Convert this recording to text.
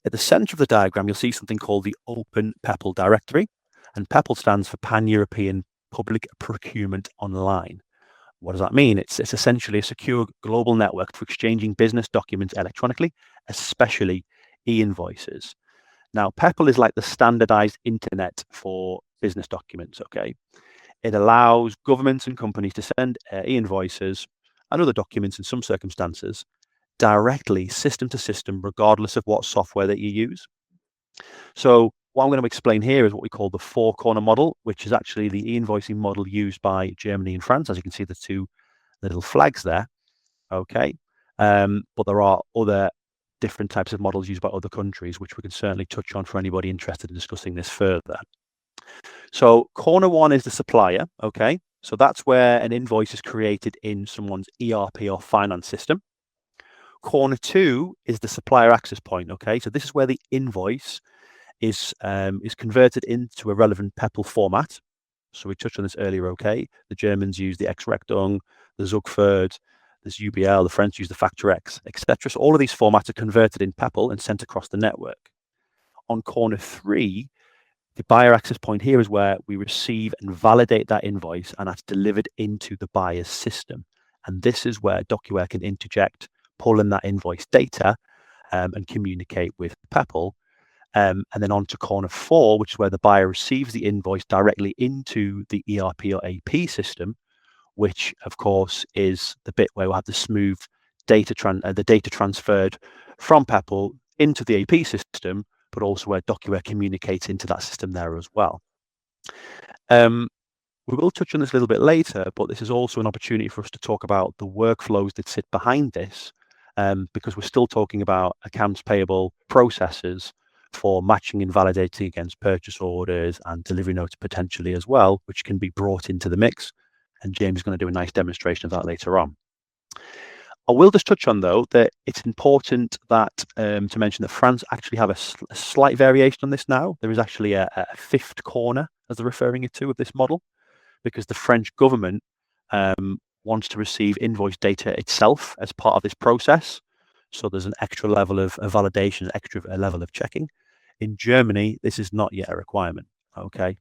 At the center of the diagram, you'll see something called the Open Peppol directory, and Peppol stands for Pan-European Public Procurement Online. What does that mean? It's essentially a secure global network for exchanging business documents electronically, especially e-invoices. Now, Peppol is like the standardized internet for business documents, okay? It allows governments and companies to send e-invoices and other documents in some circumstances directly system to system, regardless of what software that you use. So what I'm going to explain here is what we call the four-corner model, which is actually the e-invoicing model used by Germany and France. As you can see, the two little flags there, okay? But there are other different types of models used by other countries, which we can certainly touch on for anybody interested in discussing this further. So corner one is the supplier, okay? So that's where an invoice is created in someone's ERP or finance system. Corner two is the supplier access point, okay? So this is where the invoice is converted into a relevant Peppol format. So we touched on this earlier, okay? The Germans use the X-Rechnung, the Zugford, there's UBL, the French use the Factor X, etc. So all of these formats are converted in Peppol and sent across the network. On corner three, the buyer access point here is where we receive and validate that invoice, and that's delivered into the buyer's system. And this is where DocuWare can interject, pull in that invoice data and communicate with Peppol. And then on to corner four, which is where the buyer receives the invoice directly into the ERP or AP system, which of course is the bit where we'll have the smooth data transferred from Peppol into the AP system, but also where DocuWare communicates into that system there as well. We will touch on this a little bit later, but this is also an opportunity for us to talk about the workflows that sit behind this, because we're still talking about accounts payable processes for matching and validating against purchase orders and delivery notes potentially as well, which can be brought into the mix. And James is going to do a nice demonstration of that later on. I will just touch on, though, that it's important that to mention that France actually have a slight variation on this now. There is actually a fifth corner, as they're referring it to, of this model, because the French government wants to receive invoice data itself as part of this process. So there's an extra level of validation, extra level of checking. In Germany, this is not yet a requirement, okay?